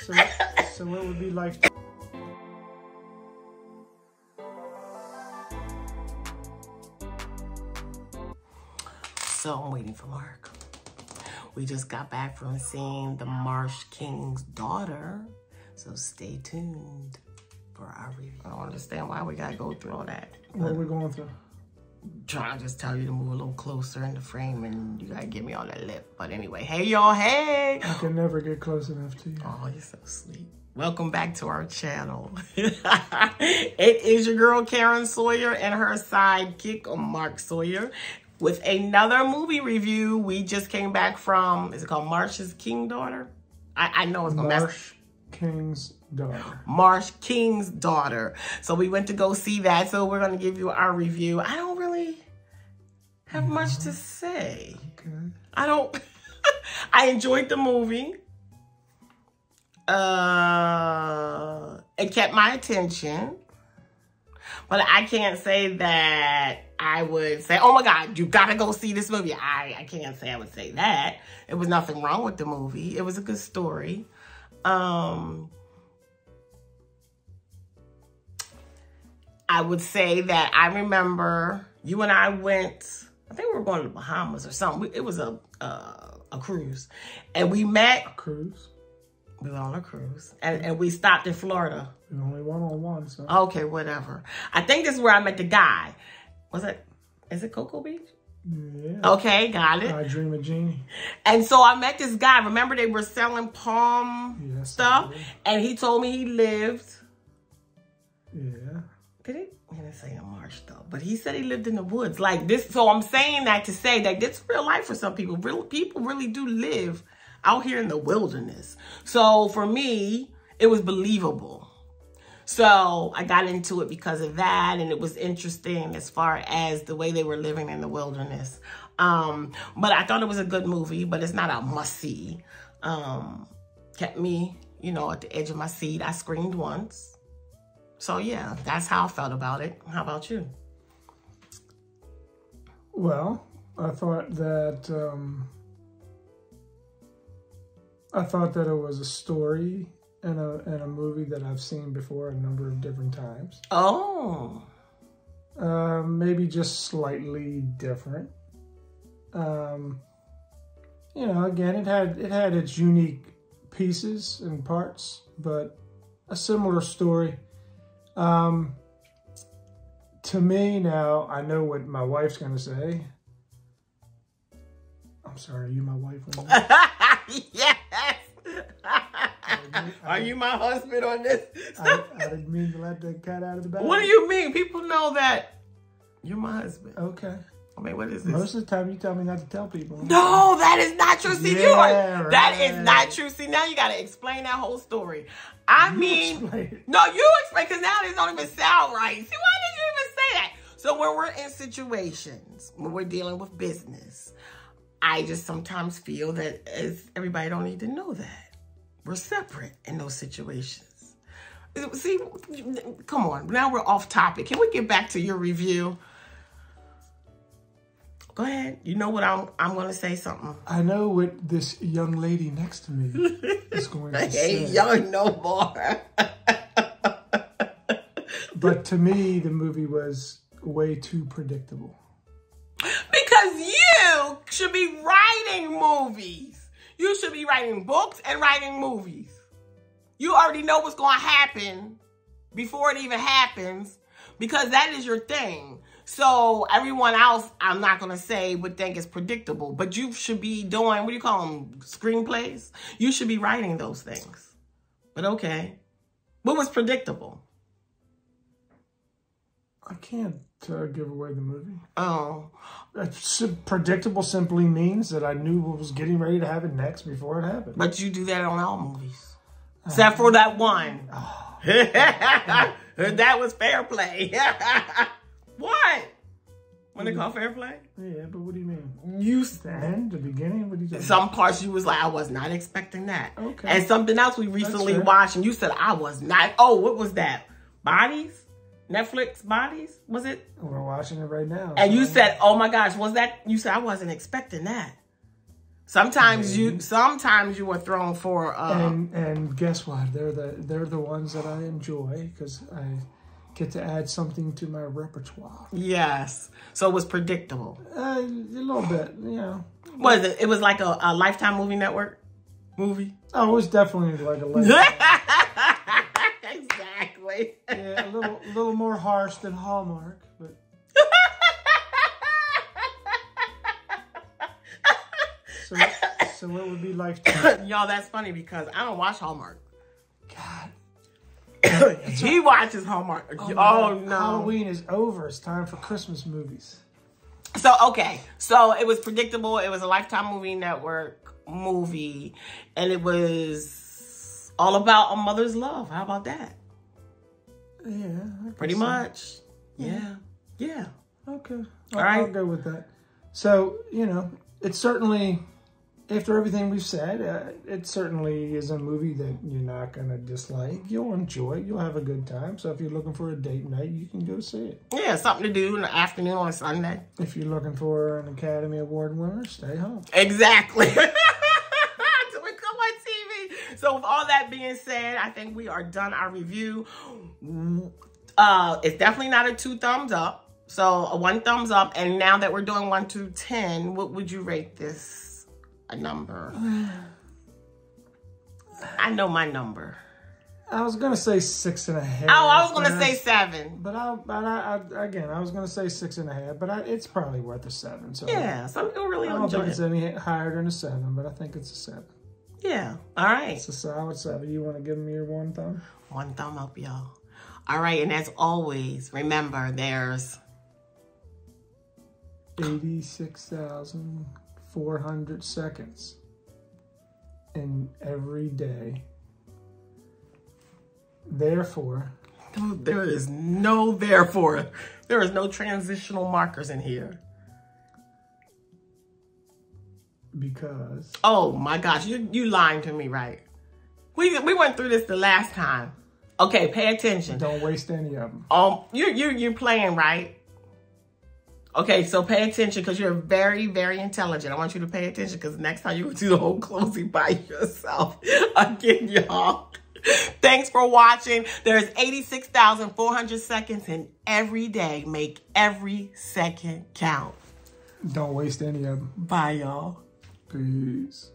So what would be like? So I'm waiting for Mark. We just got back from seeing the Marsh King's daughter. So stay tuned for our review. I don't understand why we gotta go through all that. What are we going through? Trying to just tell you to move a little closer in the frame and you gotta give me all that lip. But anyway, hey y'all, hey! I can never get close enough to you. Oh, you're so sweet. Welcome back to our channel. It is your girl Karen Sawyer and her sidekick Mark Sawyer with another movie review. We just came back from, is it called Marsh's King Daughter? I know it's gonna Marsh King's daughter. Marsh King's daughter. So we went to go see that. So we're gonna give you our review. I don't really have much to say. Okay. I don't. I enjoyed the movie. It kept my attention, but I can't say that I would say, oh my God, you gotta go see this movie. I can't say I would say that. It was nothing wrong with the movie. It was a good story. I would say that I remember you and I went, I think we were going to the Bahamas or something. It was a cruise. And we met. A cruise? We were on a cruise. And we stopped in Florida. We only one-on-one, so. Okay, whatever. I think this is where I met the guy. Is it Cocoa Beach? Yeah. Okay, got it. I Dream of Jeannie. And so I met this guy. Remember they were selling palm stuff? And he told me he lived. Yeah. Did he? He didn't say in Marsh though. But he said he lived in the woods. Like this. So I'm saying that to say that this is real life for some people. People really do live out here in the wilderness. So for me, it was believable. So I got into it because of that, and it was interesting as far as the way they were living in the wilderness. But I thought it was a good movie, but it's not a must-see. Kept me, you know, at the edge of my seat. I screamed once. So yeah, that's how I felt about it. How about you? Well, I thought that it was a story in a movie that I've seen before a number of different times. Oh. Maybe just slightly different. You know, again, it had its unique pieces and parts, but a similar story. To me now, I know what my wife's gonna say. I'm sorry, are you my wife? Yes. Are you my husband on this? I didn't mean to let the cat out of the bag. What do you mean? People know that you're my husband. Okay. I mean, what is this? Most of the time, you tell me not to tell people. No, that is not true. See, right. That is not true. See, now you got to explain that whole story. I mean, no, you explain, because now this don't even sound right. See, why did you even say that? So when we're in situations, when we're dealing with business, I just sometimes feel that everybody don't need to know that. We're separate in those situations. See, come on. Now we're off topic. Can we get back to your review? Go ahead. You know what I'm going to say something. I know what this young lady next to me is going to say. Ain't young no more. But to me, the movie was way too predictable. Because you should be writing movies. You should be writing books and writing movies. You already know what's going to happen before it even happens, because that is your thing. So everyone else, I'm not going to say, would think it's predictable. But you should be doing, what do you call them, screenplays? You should be writing those things. But okay. What was predictable? I can't give away the movie. Oh. Predictable simply means that I knew what was getting ready to happen next before it happened. But you do that on all movies. Except for that one. Oh. That was fair play. What? When they call fair play? Yeah, but what do you mean? The end, the beginning? What do you Some parts you was like, I was not expecting that. Okay. And something else we recently watched, and you said, I was not. Oh, what was that? Bodies? Netflix Bodies? Was it? We're watching it right now. And you said, oh my gosh, was that? You said, I wasn't expecting that. Sometimes you were thrown for and guess what? They're the ones that I enjoy because I get to add something to my repertoire. Yes. So it was predictable. A little bit, you know. Was it? It was like a Lifetime movie network movie? Oh, it was definitely like a Lifetime. Exactly. Yeah, a little more harsh than Hallmark, but so it would be Lifetime. Y'all, that's funny because I don't watch Hallmark. God. He watches Hallmark. Oh no. Halloween is over. It's time for Christmas movies. So, okay. So, it was predictable. It was a Lifetime movie network movie. And it was all about a mother's love. How about that? Yeah. Pretty much. Yeah. Yeah. Okay. All right. I'll go with that. So, you know, it's certainly, after everything we've said, it certainly is a movie that you're not going to dislike. You'll enjoy it. You'll have a good time. So if you're looking for a date night, you can go see it. Yeah, something to do in the afternoon on a Sunday. If you're looking for an Academy Award winner, stay home. Exactly. To become on TV. So with all that being said, I think we are done our review. It's definitely not a 2 thumbs up. So a 1 thumbs up. And now that we're doing 1 to 10, what would you rate this? A number. I know my number. I was gonna say 6.5. Oh, I was gonna say 7. But I was gonna say 6.5. But it's probably worth a 7. So yeah, some people really I don't enjoy think it's it. any higher than a 7, but I think it's a 7. Yeah. All right. It's a solid 7. You want to give me your 1 thumb? 1 thumb up, y'all. All right, and as always, remember there's 86,400 seconds in every day. Therefore, there is no therefore. There is no transitional markers in here. Because oh my gosh, you lying to me, right? We went through this the last time. Okay, pay attention. Don't waste any of them. You're playing, right? Okay, so pay attention because you're very, very intelligent. I want you to pay attention because next time you will do the whole closing by yourself. Again, y'all. Thanks for watching. There's 86,400 seconds in every day. Make every second count. Don't waste any of them. Bye, y'all. Peace.